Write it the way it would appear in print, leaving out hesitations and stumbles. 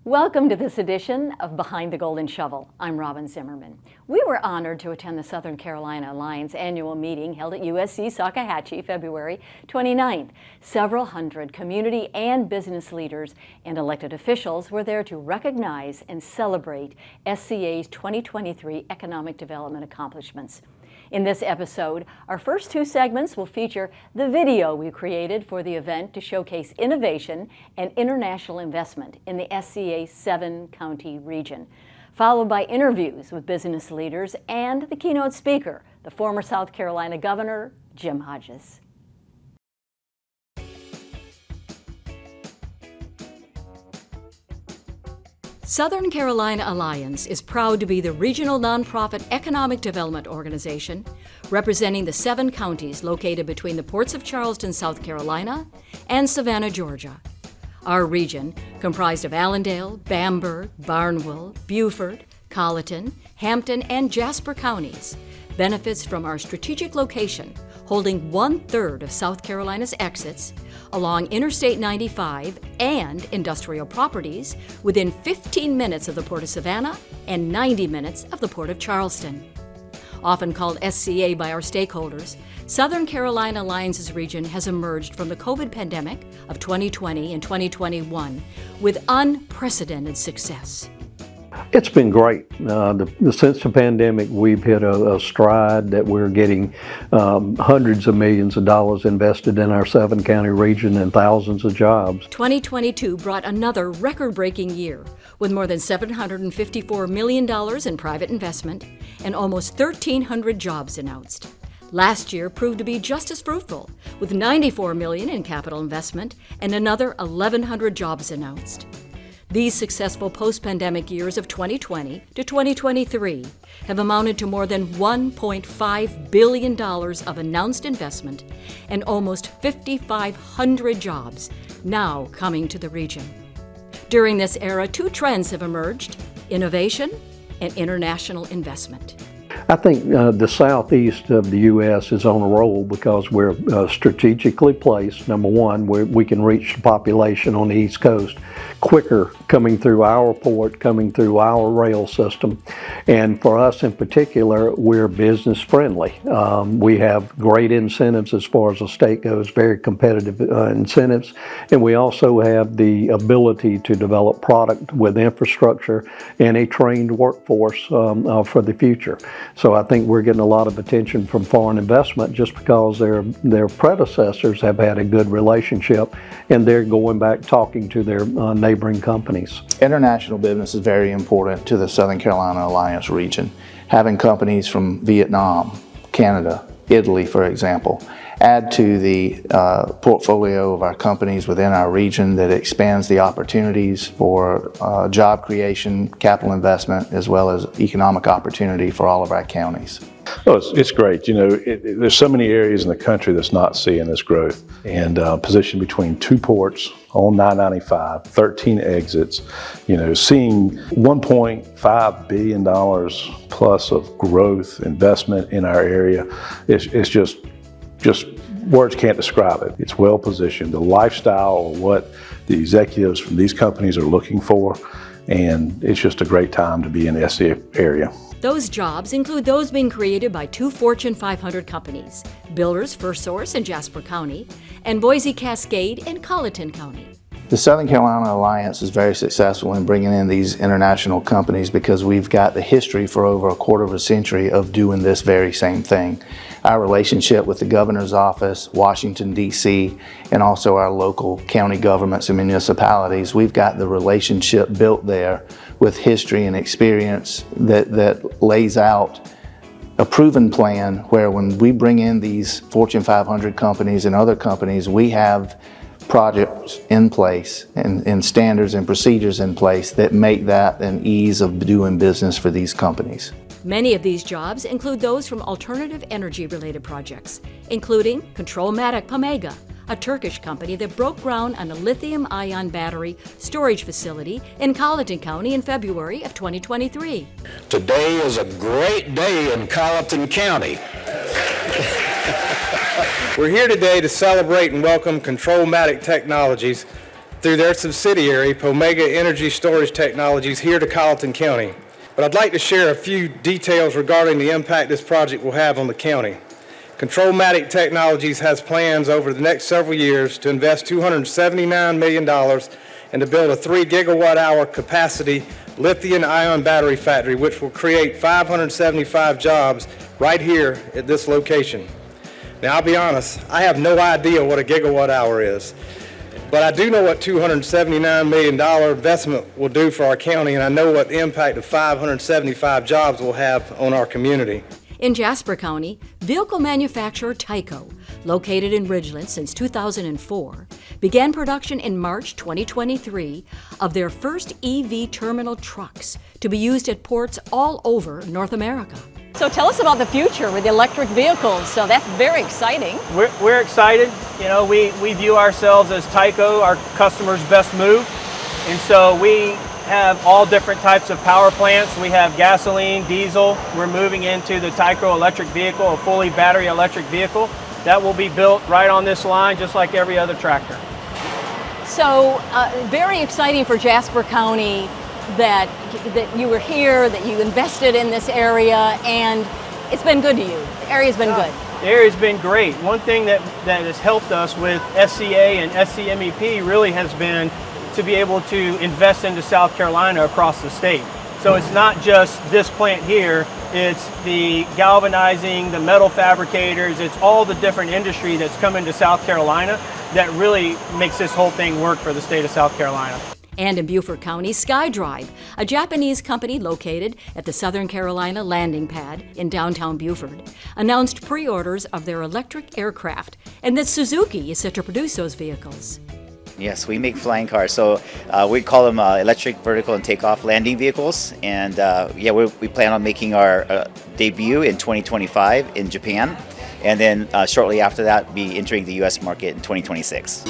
Welcome to this edition of Behind the Golden Shovel. I'm Robyn Zimmerman. We were honored to attend the Southern Carolina Alliance annual meeting held at USC Salkehatchie February 29th. Several hundred community and business leaders and elected officials were there to recognize and celebrate SCA's 2023 economic development accomplishments. In this episode, our first two segments will feature the video we created for the event to showcase innovation and international investment in the SCA 7-county region, followed by interviews with business leaders and the keynote speaker, the former South Carolina Governor, Jim Hodges. Southern Carolina Alliance is proud to be the regional nonprofit economic development organization representing the 7 counties located between the ports of Charleston, South Carolina, and Savannah, Georgia. Our region, comprised of Allendale, Bamberg, Barnwell, Beaufort, Colleton, Hampton, and Jasper counties, benefits from our strategic location, holding 1/3 of South Carolina's exits along Interstate 95 and industrial properties within 15 minutes of the Port of Savannah and 90 minutes of the Port of Charleston. Often called SCA by our stakeholders, Southern Carolina Alliance's region has emerged from the COVID pandemic of 2020 and 2021 with unprecedented success. It's been great. Since the pandemic, we've hit a stride that we're getting hundreds of millions of dollars invested in our 7-county region and thousands of jobs. 2022 brought another record-breaking year with more than $754 million in private investment and almost 1,300 jobs announced. Last year proved to be just as fruitful, with $94 million in capital investment and another 1,100 jobs announced. These successful post-pandemic years of 2020 to 2023 have amounted to more than $1.5 billion of announced investment and almost 5,500 jobs now coming to the region. During this era, 2 trends have emerged: innovation and international investment. I think the southeast of the U.S. is on a roll because we're strategically placed. Number one, we can reach the population on the East Coast quicker coming through our port, coming through our rail system. And for us in particular, we're business friendly. We have great incentives as far as the state goes, very competitive incentives. And we also have the ability to develop product with infrastructure and a trained workforce for the future. So I think we're getting a lot of attention from foreign investment just because their predecessors have had a good relationship and they're going back talking to their neighboring companies. International business is very important to the Southern Carolina Alliance region. Having companies from Vietnam, Canada, Italy, for example, add to the portfolio of our companies within our region that expands the opportunities for job creation, capital investment, as well as economic opportunity for all of our counties. Oh, it's great. You know, there's so many areas in the country that's not seeing this growth, and positioned between 2 ports on 995, 13 exits, you know, seeing $1.5 billion plus of growth investment in our area. It's just words can't describe it. It's well positioned. The lifestyle or what the executives from these companies are looking for, and it's just a great time to be in the SCA area. Those jobs include those being created by 2 Fortune 500 companies, Builders FirstSource in Jasper County and Boise Cascade in Colleton County. The Southern Carolina Alliance is very successful in bringing in these international companies because we've got the history for over a quarter of a century of doing this very same thing. Our relationship with the governor's office, Washington, D.C., and also our local county governments and municipalities, we've got the relationship built there with history and experience that lays out a proven plan where when we bring in these Fortune 500 companies and other companies, we have projects in place and standards and procedures in place that make that an ease of doing business for these companies. Many of these jobs include those from alternative energy-related projects, including Control-Matic Pomega, a Turkish company that broke ground on a lithium-ion battery storage facility in Colleton County in February of 2023. Today is a great day in Colleton County. We're here today to celebrate and welcome Control-Matic Technologies, through their subsidiary, Pomega Energy Storage Technologies, here to Colleton County. But I'd like to share a few details regarding the impact this project will have on the county. Control-Matic Technologies has plans over the next several years to invest $279 million and to build a 3 gigawatt-hour capacity lithium-ion battery factory, which will create 575 jobs right here at this location. Now, I'll be honest, I have no idea what a gigawatt-hour is, but I do know what $279 million investment will do for our county, and I know what the impact of 575 jobs will have on our community. In Jasper County, vehicle manufacturer TICO, located in Ridgeland since 2004, began production in March 2023 of their first EV terminal trucks to be used at ports all over North America. So tell us about the future with electric vehicles. So that's very exciting. We're excited. You know, we view ourselves as TICO, our customer's best move. And so we have all different types of power plants. We have gasoline, diesel. We're moving into the TICO electric vehicle, a fully battery electric vehicle that will be built right on this line, just like every other tractor. So very exciting for Jasper County that you were here, that you invested in this area, and it's been good to you. The area's been good. The area's been great. One thing that has helped us with SCA and SCMEP really has been to be able to invest into South Carolina across the state. So it's not just this plant here, it's the galvanizing, the metal fabricators, it's all the different industry that's come into South Carolina that really makes this whole thing work for the state of South Carolina. And in Beaufort County, SkyDrive, a Japanese company located at the Southern Carolina landing pad in downtown Beaufort, announced pre-orders of their electric aircraft and that Suzuki is set to produce those vehicles. Yes, we make flying cars, so we call them electric vertical and takeoff landing vehicles, and we plan on making our debut in 2025 in Japan, and then shortly after that be entering the U.S. market in 2026.